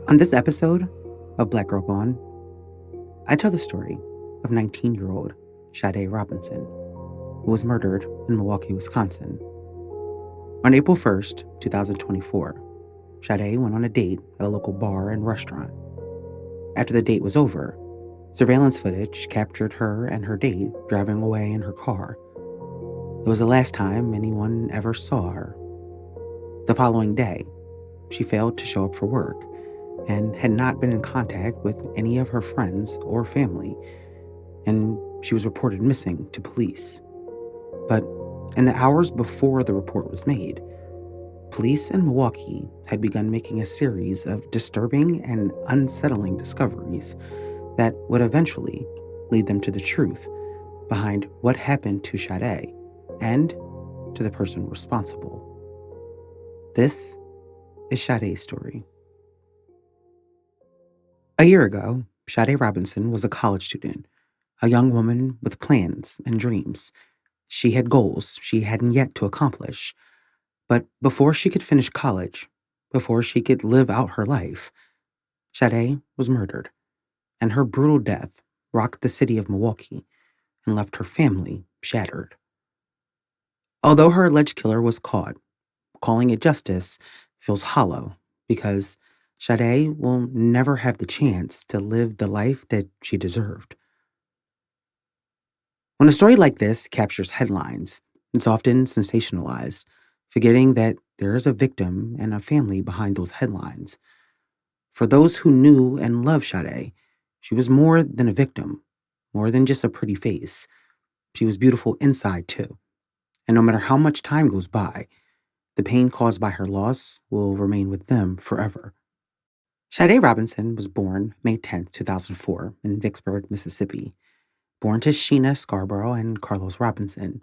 On this episode of Black Girl Gone, I tell the story of 19-year-old Sade Robinson, who was murdered in Milwaukee, Wisconsin. On April 1st, 2024, Sade went on a date at a local bar and restaurant. After the date was over, surveillance footage captured her and her date driving away in her car. It was the last time anyone ever saw her. The following day, she failed to show up for work and had not been in contact with any of her friends or family, and she was reported missing to police. But in the hours before the report was made, police in Milwaukee had begun making a series of disturbing and unsettling discoveries that would eventually lead them to the truth behind what happened to Sade and to the person responsible. This is Sade's story. A year ago, Sade Robinson was a college student, a young woman with plans and dreams. She had goals she hadn't yet to accomplish. But before she could finish college, before she could live out her life, Sade was murdered, and her brutal death rocked the city of Milwaukee and left her family shattered. Although her alleged killer was caught, calling it justice feels hollow because Sade will never have the chance to live the life that she deserved. When a story like this captures headlines, it's often sensationalized, forgetting that there is a victim and a family behind those headlines. For those who knew and loved Sade, she was more than a victim, more than just a pretty face. She was beautiful inside too. And no matter how much time goes by, the pain caused by her loss will remain with them forever. Sade Robinson was born May 10th, 2004, in Vicksburg, Mississippi, born to Sheena Scarborough and Carlos Robinson.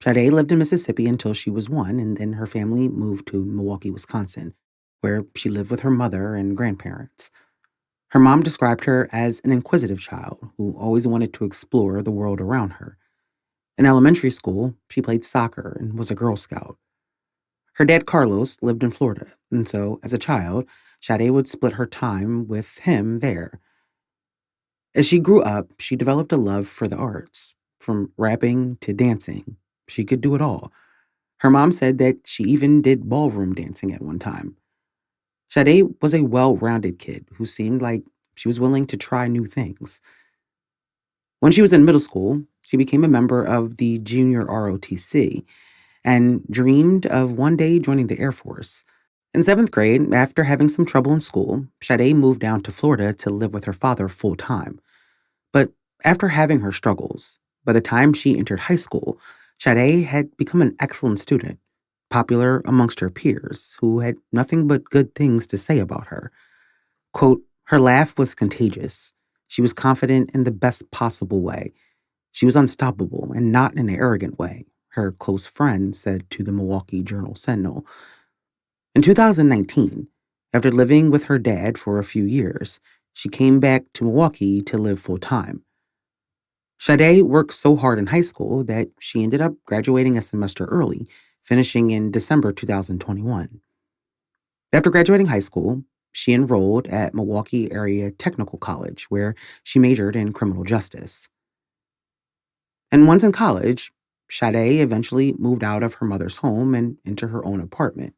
Sade lived in Mississippi until she was 1, and then her family moved to Milwaukee, Wisconsin, where she lived with her mother and grandparents. Her mom described her as an inquisitive child who always wanted to explore the world around her. In elementary school, she played soccer and was a Girl Scout. Her dad, Carlos, lived in Florida, and so, as a child, Sade would split her time with him there. As she grew up, she developed a love for the arts, from rapping to dancing. She could do it all. Her mom said that she even did ballroom dancing at one time. Sade was a well-rounded kid who seemed like she was willing to try new things. When she was in middle school, she became a member of the junior ROTC and dreamed of one day joining the Air Force. In 7th grade, after having some trouble in school, Sade moved down to Florida to live with her father full-time. But after having her struggles, by the time she entered high school, Sade had become an excellent student, popular amongst her peers, who had nothing but good things to say about her. Quote, her laugh was contagious. She was confident in the best possible way. She was unstoppable and not in an arrogant way, her close friend said to the Milwaukee Journal-Sentinel. In 2019, after living with her dad for a few years, she came back to Milwaukee to live full-time. Sade worked so hard in high school that she ended up graduating a semester early, finishing in December 2021. After graduating high school, she enrolled at Milwaukee Area Technical College, where she majored in criminal justice. And once in college, Sade eventually moved out of her mother's home and into her own apartment.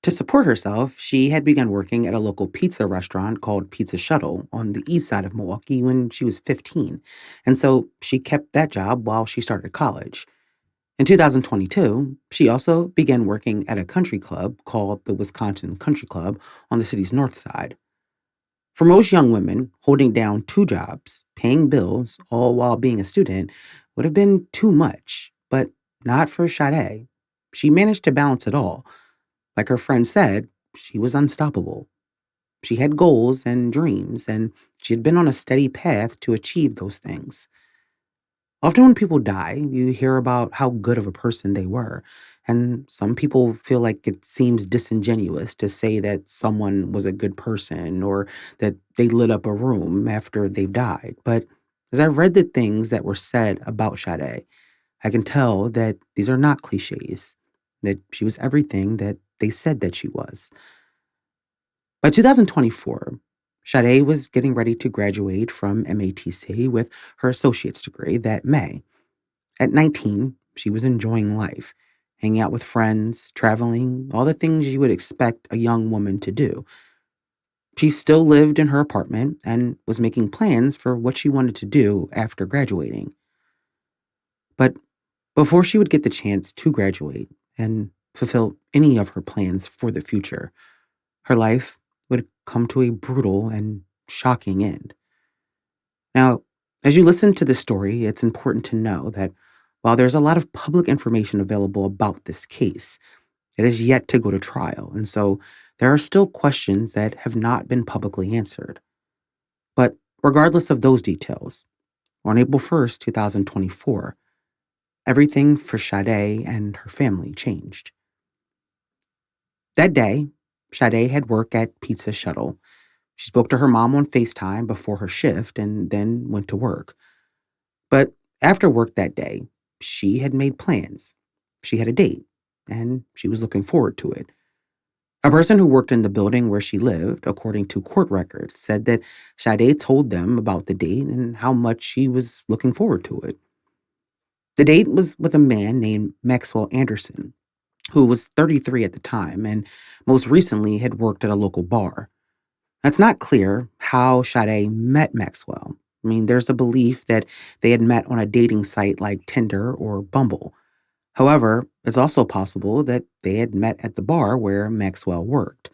To support herself, she had begun working at a local pizza restaurant called Pizza Shuttle on the east side of Milwaukee when she was 15, and so she kept that job while she started college. In 2022, she also began working at a country club called the Wisconsin Country Club on the city's north side. For most young women, holding down 2 jobs, paying bills, all while being a student, would have been too much, but not for Sade. She managed to balance it all. Like her friend said, she was unstoppable. She had goals and dreams, and she had been on a steady path to achieve those things. Often when people die, you hear about how good of a person they were, and some people feel like it seems disingenuous to say that someone was a good person or that they lit up a room after they've died. But as I read the things that were said about Sade, I can tell that these are not cliches, that she was everything that they said that she was. By 2024, Sade was getting ready to graduate from MATC with her associate's degree that May. At 19, she was enjoying life, hanging out with friends, traveling, all the things you would expect a young woman to do. She still lived in her apartment and was making plans for what she wanted to do after graduating. But before she would get the chance to graduate and fulfill any of her plans for the future, her life would come to a brutal and shocking end. Now, as you listen to this story, it's important to know that while there's a lot of public information available about this case, it is yet to go to trial, and so there are still questions that have not been publicly answered. But regardless of those details, on April 1st, 2024, everything for Sade and her family changed. That day, Sade had work at Pizza Shuttle. She spoke to her mom on FaceTime before her shift and then went to work. But after work that day, she had made plans. She had a date, and she was looking forward to it. A person who worked in the building where she lived, according to court records, said that Sade told them about the date and how much she was looking forward to it. The date was with a man named Maxwell Anderson, who was 33 at the time and most recently had worked at a local bar. It's not clear how Sade met Maxwell. I mean, there's a belief that they had met on a dating site like Tinder or Bumble. However, it's also possible that they had met at the bar where Maxwell worked.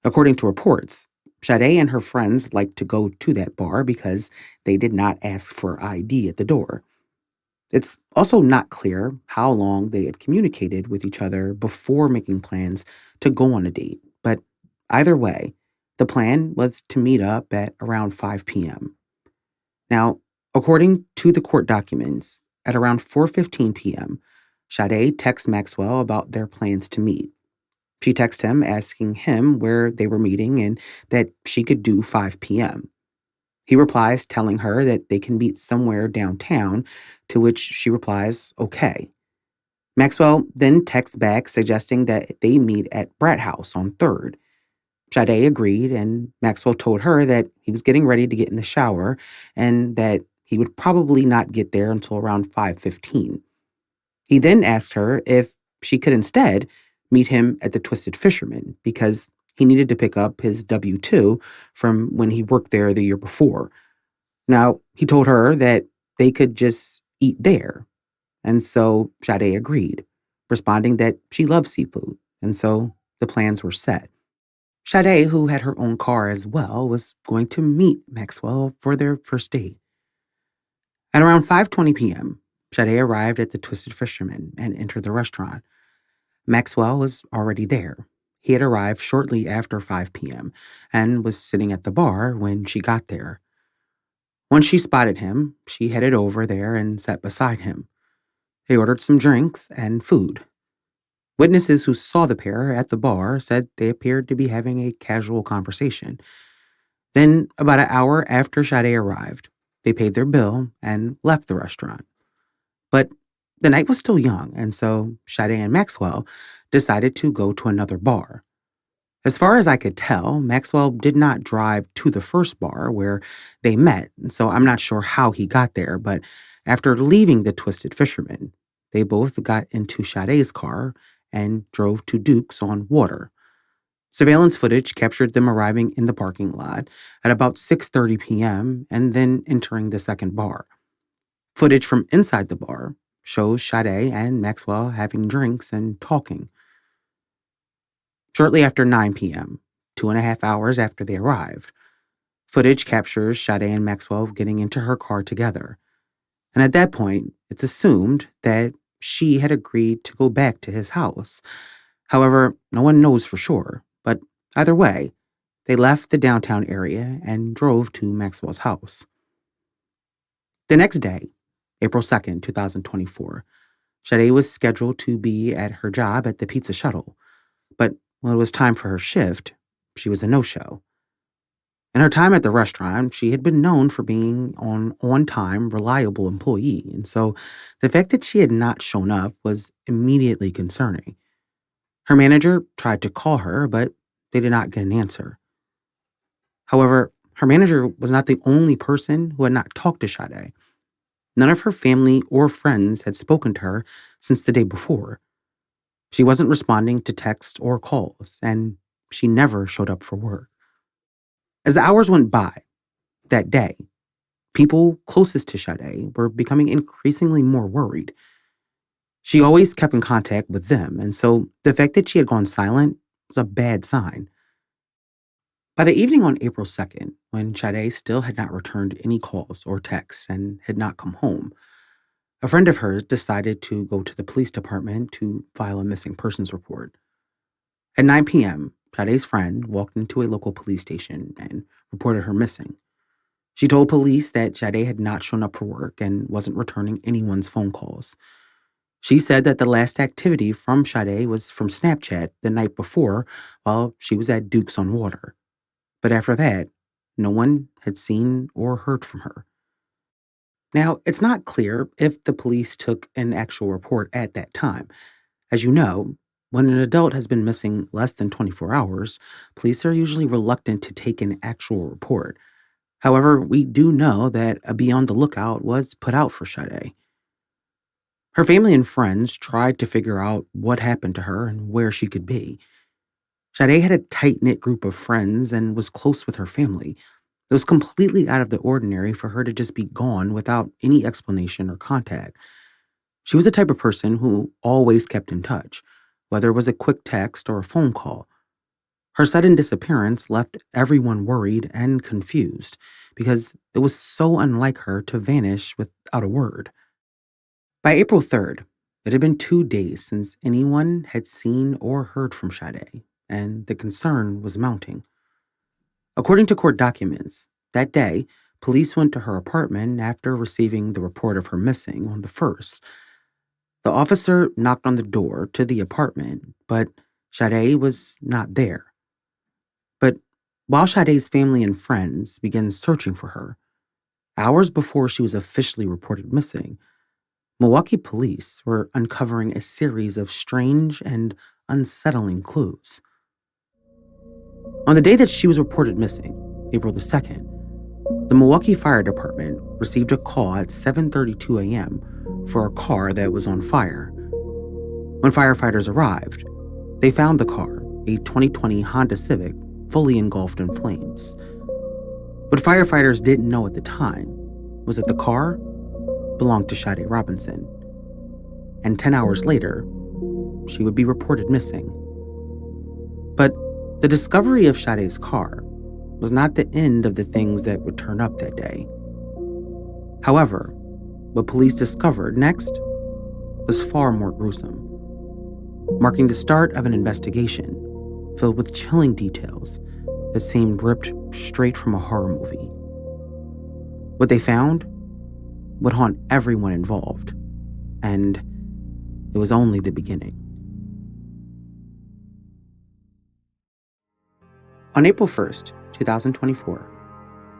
According to reports, Sade and her friends liked to go to that bar because they did not ask for ID at the door. It's also not clear how long they had communicated with each other before making plans to go on a date, but either way, the plan was to meet up at around 5 p.m. Now, according to the court documents, at around 4:15 p.m., Sade texts Maxwell about their plans to meet. She texts him asking him where they were meeting and that she could do 5 p.m. He replies telling her that they can meet somewhere downtown, to which she replies, okay. Maxwell then texts back suggesting that they meet at Brat House on 3rd. Sade agreed, and Maxwell told her that he was getting ready to get in the shower and that he would probably not get there until around 5:15. He then asked her if she could instead meet him at the Twisted Fisherman because he needed to pick up his W-2 from when he worked there the year before. Now, he told her that they could just eat there, and so Sade agreed, responding that she loves seafood, and so the plans were set. Sade, who had her own car as well, was going to meet Maxwell for their first date. At around 5:20 p.m., Sade arrived at the Twisted Fisherman and entered the restaurant. Maxwell was already there. He had arrived shortly after 5 p.m. and was sitting at the bar when she got there. Once she spotted him, she headed over there and sat beside him. They ordered some drinks and food. Witnesses who saw the pair at the bar said they appeared to be having a casual conversation. Then, about an hour after Sade arrived, they paid their bill and left the restaurant. But the night was still young, and so Sade and Maxwell decided to go to another bar. As far as I could tell, Maxwell did not drive to the first bar where they met, and so I'm not sure how he got there, but after leaving the Twisted Fisherman, they both got into Sade's car and drove to Duke's on Water. Surveillance footage captured them arriving in the parking lot at about 6:30 p.m. and then entering the second bar. Footage from inside the bar shows Sade and Maxwell having drinks and talking. Shortly after 9 p.m., 2.5 hours after they arrived, footage captures Sade and Maxwell getting into her car together. And at that point, it's assumed that she had agreed to go back to his house. However, no one knows for sure, but either way, they left the downtown area and drove to Maxwell's house. The next day, April 2nd, 2024, Sade was scheduled to be at her job at the Pizza Shuttle, but when it was time for her shift, she was a no-show. In her time at the restaurant, she had been known for being an on-time, reliable employee, and so the fact that she had not shown up was immediately concerning. Her manager tried to call her, but they did not get an answer. However, her manager was not the only person who had not talked to Sade. None of her family or friends had spoken to her since the day before. She wasn't responding to texts or calls, and she never showed up for work. As the hours went by that day, people closest to Sade were becoming increasingly more worried. She always kept in contact with them, and so the fact that she had gone silent was a bad sign. By the evening on April 2nd, when Sade still had not returned any calls or texts and had not come home, a friend of hers decided to go to the police department to file a missing persons report. At 9 p.m., Sade's friend walked into a local police station and reported her missing. She told police that Sade had not shown up for work and wasn't returning anyone's phone calls. She said that the last activity from Sade was from Snapchat the night before while she was at Duke's on Water. But after that, no one had seen or heard from her. Now, it's not clear if the police took an actual report at that time. As you know, when an adult has been missing less than 24 hours, police are usually reluctant to take an actual report. However, we do know that a Be on the Lookout was put out for Sade. Her family and friends tried to figure out what happened to her and where she could be. Sade had a tight-knit group of friends and was close with her family. It was completely out of the ordinary for her to just be gone without any explanation or contact. She was the type of person who always kept in touch, whether it was a quick text or a phone call. Her sudden disappearance left everyone worried and confused because it was so unlike her to vanish without a word. By April 3rd, it had been 2 days since anyone had seen or heard from Sade, and the concern was mounting. According to court documents, that day, police went to her apartment after receiving the report of her missing on the 1st. The officer knocked on the door to the apartment, but Sade was not there. But while Sade's family and friends began searching for her, hours before she was officially reported missing, Milwaukee police were uncovering a series of strange and unsettling clues. On the day that she was reported missing, April the 2nd, the Milwaukee Fire Department received a call at 7:32 a.m. for a car that was on fire. When firefighters arrived, they found the car, a 2020 Honda Civic, fully engulfed in flames. What firefighters didn't know at the time was that the car belonged to Sade Robinson, and 10 hours later, she would be reported missing. But the discovery of Sade's car was not the end of the things that would turn up that day. However, what police discovered next was far more gruesome, marking the start of an investigation filled with chilling details that seemed ripped straight from a horror movie. What they found would haunt everyone involved, and it was only the beginning. On April 1st, 2024,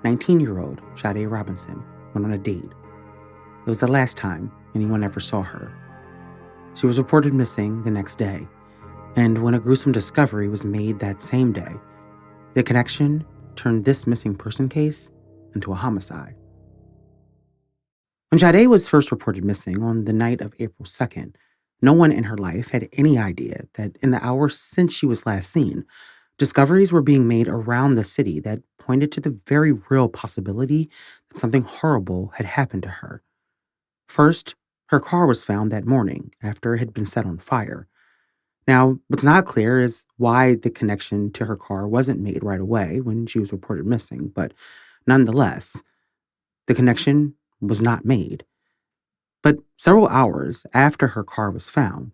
19-year-old Sade Robinson went on a date. It was the last time anyone ever saw her. She was reported missing the next day, and when a gruesome discovery was made that same day, the connection turned this missing person case into a homicide. When Sade was first reported missing on the night of April 2nd, no one in her life had any idea that in the hours since she was last seen, discoveries were being made around the city that pointed to the very real possibility that something horrible had happened to her. First, her car was found that morning after it had been set on fire. Now, what's not clear is why the connection to her car wasn't made right away when she was reported missing, but nonetheless, the connection was not made. But several hours after her car was found,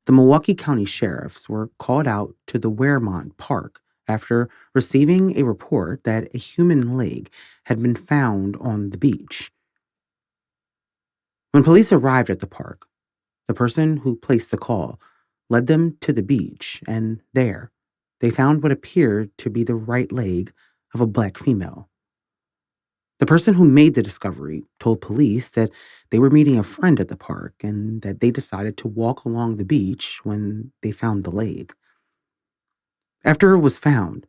the Milwaukee County sheriffs were called out to the Waremont Park after receiving a report that a human leg had been found on the beach. When police arrived at the park, the person who placed the call led them to the beach, and there, they found what appeared to be the right leg of a black female. The person who made the discovery told police that they were meeting a friend at the park and that they decided to walk along the beach when they found the leg. After it was found,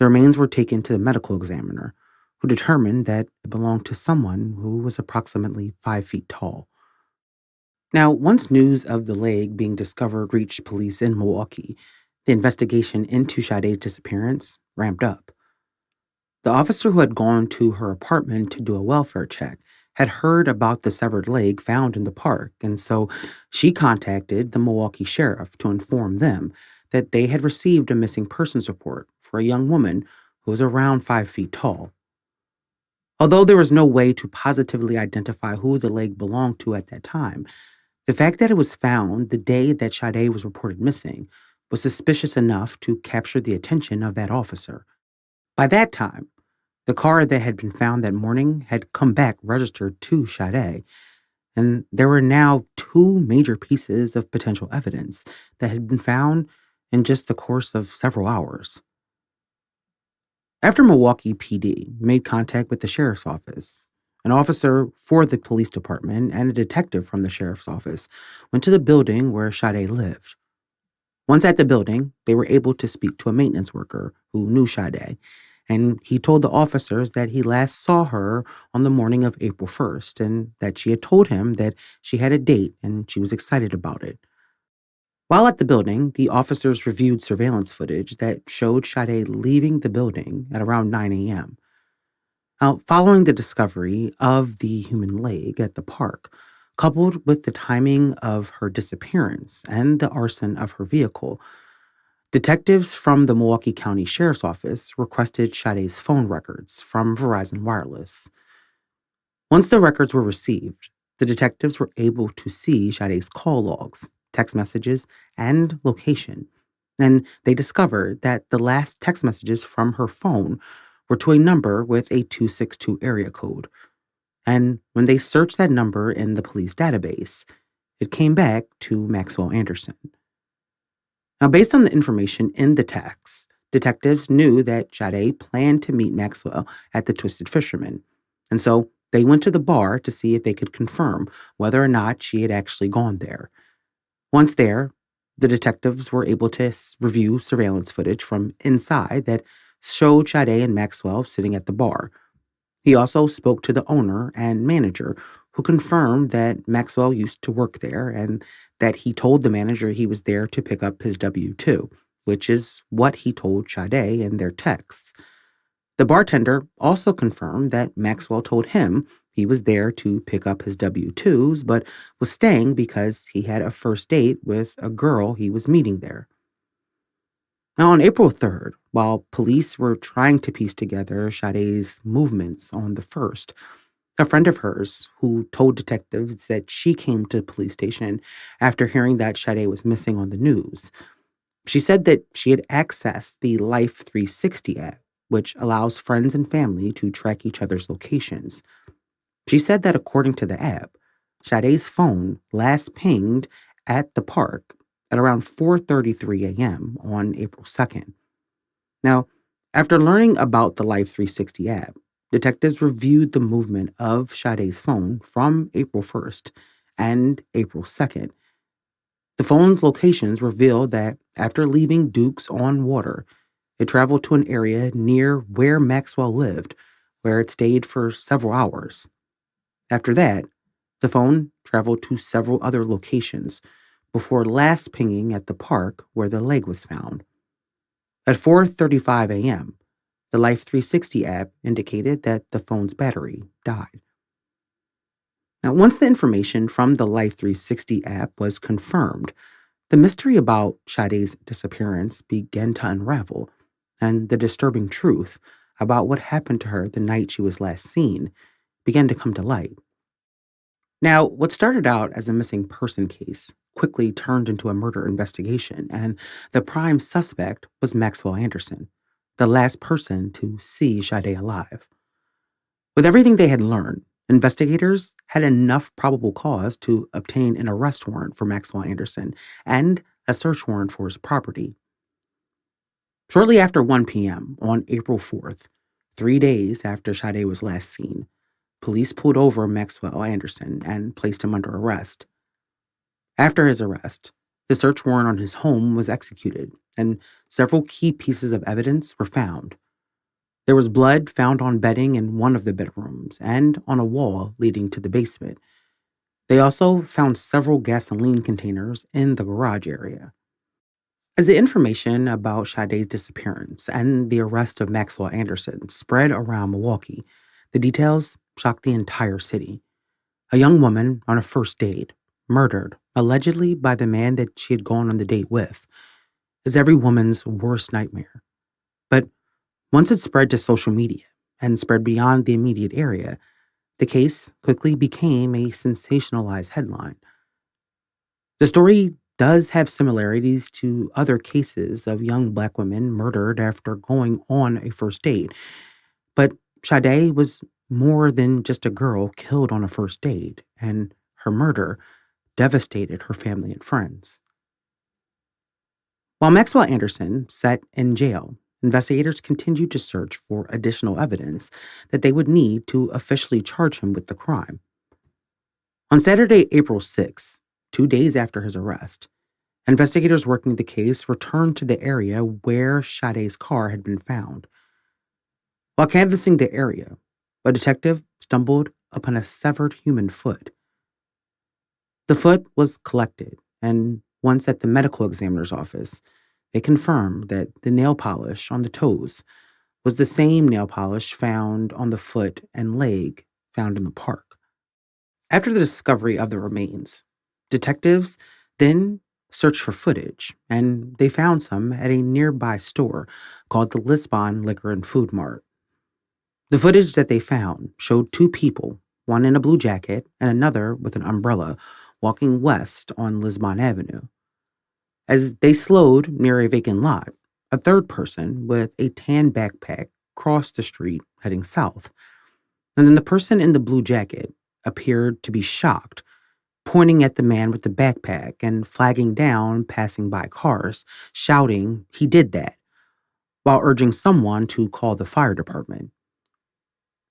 The remains were taken to the medical examiner, who determined that it belonged to someone who was approximately 5 feet tall. Now, once news of the leg being discovered reached police in Milwaukee, the investigation into Sade's disappearance ramped up. The officer who had gone to her apartment to do a welfare check had heard about the severed leg found in the park, and so she contacted the Milwaukee sheriff to inform them that they had received a missing persons report for a young woman who was around 5 feet tall. Although there was no way to positively identify who the leg belonged to at that time, the fact that it was found the day that Sade was reported missing was suspicious enough to capture the attention of that officer. By that time, the car that had been found that morning had come back registered to Sade, and there were now two major pieces of potential evidence that had been found in just the course of several hours. After Milwaukee PD made contact with the sheriff's office, an officer for the police department and a detective from the sheriff's office went to the building where Sade lived. Once at the building, they were able to speak to a maintenance worker who knew Sade, and he told the officers that he last saw her on the morning of April 1st and that she had told him that she had a date and she was excited about it. While at the building, the officers reviewed surveillance footage that showed Sade leaving the building at around 9 a.m. Now, following the discovery of the human leg at the park, coupled with the timing of her disappearance and the arson of her vehicle, detectives from the Milwaukee County Sheriff's Office requested Sade's phone records from Verizon Wireless. Once the records were received, the detectives were able to see Sade's call logs, text messages, and location, and they discovered that the last text messages from her phone were to a number with a 262 area code. And when they searched that number in the police database, it came back to Maxwell Anderson. Now, based on the information in the text, detectives knew that Sade planned to meet Maxwell at the Twisted Fisherman, and so they went to the bar to see if they could confirm whether or not she had actually gone there. Once there, the detectives were able to review surveillance footage from inside that showed Sade and Maxwell sitting at the bar. He also spoke to the owner and manager, who confirmed that Maxwell used to work there and that he told the manager he was there to pick up his W-2, which is what he told Sade in their texts. The bartender also confirmed that Maxwell told him he was there to pick up his W-2s, but was staying because he had a first date with a girl he was meeting there. Now, on April 3rd, while police were trying to piece together Sade's movements on the 1st, a friend of hers, who told detectives that she came to the police station after hearing that Sade was missing on the news, she said that she had accessed the Life 360 app, which allows friends and family to track each other's locations. She said that according to the app, Sade's phone last pinged at the park at around 4:33 a.m. on April 2nd. Now, after learning about the Life 360 app, detectives reviewed the movement of Sade's phone from April 1st and April 2nd. The phone's locations revealed that after leaving Duke's on Water, it traveled to an area near where Maxwell lived, where it stayed for several hours. After that, the phone traveled to several other locations before last pinging at the park where the leg was found. At 4:35 a.m., the Life 360 app indicated that the phone's battery died. Now, once the information from the Life 360 app was confirmed, the mystery about Sade's disappearance began to unravel, and the disturbing truth about what happened to her the night she was last seen began to come to light. Now, what started out as a missing person case quickly turned into a murder investigation, and the prime suspect was Maxwell Anderson, the last person to see Sade alive. With everything they had learned, investigators had enough probable cause to obtain an arrest warrant for Maxwell Anderson and a search warrant for his property. Shortly after 1 p.m. on April 4th, 3 days after Sade was last seen, police pulled over Maxwell Anderson and placed him under arrest. After his arrest, the search warrant on his home was executed, and several key pieces of evidence were found. There was blood found on bedding in one of the bedrooms and on a wall leading to the basement. They also found several gasoline containers in the garage area. As the information about Sade's disappearance and the arrest of Maxwell Anderson spread around Milwaukee, the details shocked the entire city. A young woman on a first date, murdered, allegedly by the man that she had gone on the date with, is every woman's worst nightmare. But once it spread to social media and spread beyond the immediate area, the case quickly became a sensationalized headline. The story does have similarities to other cases of young Black women murdered after going on a first date, but Sade was more than just a girl killed on a first date, and her murder devastated her family and friends. While Maxwell Anderson sat in jail, investigators continued to search for additional evidence that they would need to officially charge him with the crime. On Saturday, April 6, 2 days after his arrest, investigators working the case returned to the area where Sade's car had been found. While canvassing the area, a detective stumbled upon a severed human foot. The foot was collected, and once at the medical examiner's office, they confirmed that the nail polish on the toes was the same nail polish found on the foot and leg found in the park. After the discovery of the remains, detectives then searched for footage, and they found some at a nearby store called the Lisbon Liquor and Food Mart. The footage that they found showed two people, one in a blue jacket and another with an umbrella, walking west on Lisbon Avenue. As they slowed near a vacant lot, a third person with a tan backpack crossed the street heading south. And then the person in the blue jacket appeared to be shocked, pointing at the man with the backpack and flagging down passing by cars, shouting he did that, while urging someone to call the fire department.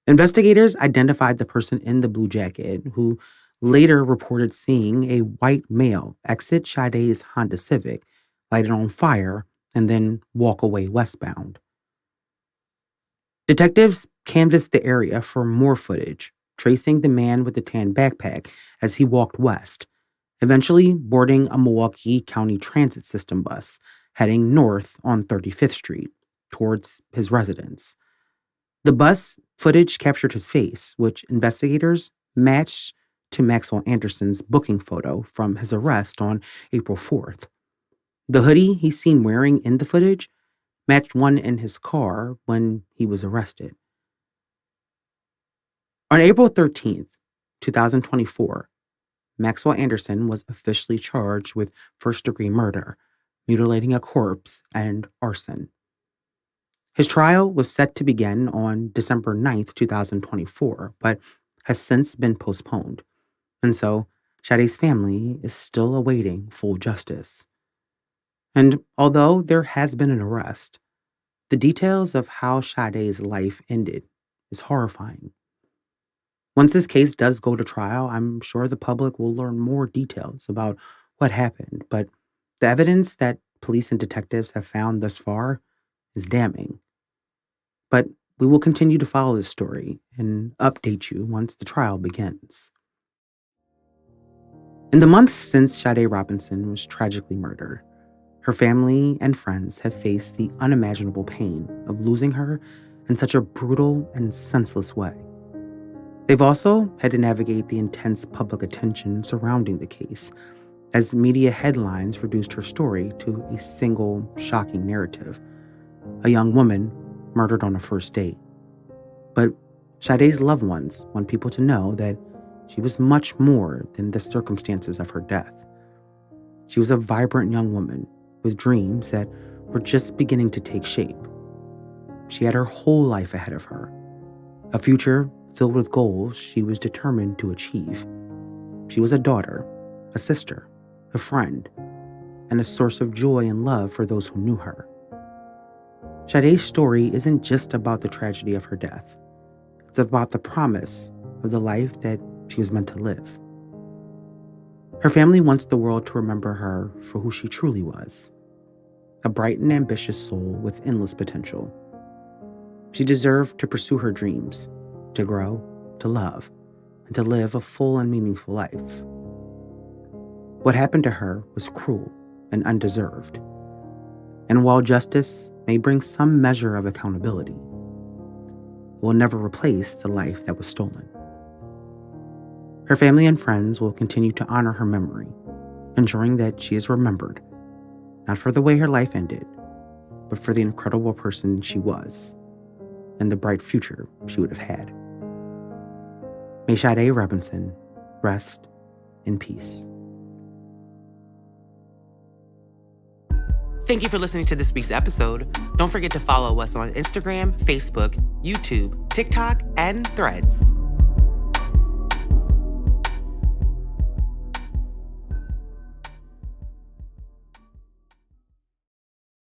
Investigators identified the person in the blue jacket, who later reported seeing a white male exit Sade's Honda Civic, light it on fire, and then walk away westbound. Detectives canvassed the area for more footage, tracing the man with the tan backpack as he walked west, eventually boarding a Milwaukee County Transit System bus heading north on 35th Street towards his residence. The bus footage captured his face, which investigators matched to Maxwell Anderson's booking photo from his arrest on April 4th. The hoodie he's seen wearing in the footage matched one in his car when he was arrested. On April 13th, 2024, Maxwell Anderson was officially charged with first-degree murder, mutilating a corpse, and arson. His trial was set to begin on December 9th, 2024, but has since been postponed. And so, Sade's family is still awaiting full justice. And although there has been an arrest, the details of how Sade's life ended is horrifying. Once this case does go to trial, I'm sure the public will learn more details about what happened, but the evidence that police and detectives have found thus far is damning. But we will continue to follow this story and update you once the trial begins. In the months since Sade Robinson was tragically murdered, her family and friends have faced the unimaginable pain of losing her in such a brutal and senseless way. They've also had to navigate the intense public attention surrounding the case, as media headlines reduced her story to a single shocking narrative: a young woman murdered on a first date. But Sade's loved ones want people to know that she was much more than the circumstances of her death. She was a vibrant young woman with dreams that were just beginning to take shape. She had her whole life ahead of her, a future filled with goals she was determined to achieve. She was a daughter, a sister, a friend, and a source of joy and love for those who knew her. Sade's story isn't just about the tragedy of her death. It's about the promise of the life that she was meant to live. Her family wants the world to remember her for who she truly was: a bright and ambitious soul with endless potential. She deserved to pursue her dreams, to grow, to love, and to live a full and meaningful life. What happened to her was cruel and undeserved. And while justice may bring some measure of accountability, it will never replace the life that was stolen. Her family and friends will continue to honor her memory, ensuring that she is remembered, not for the way her life ended, but for the incredible person she was and the bright future she would have had. May Sade Robinson rest in peace. Thank you for listening to this week's episode. Don't forget to follow us on Instagram, Facebook, YouTube, TikTok, and Threads.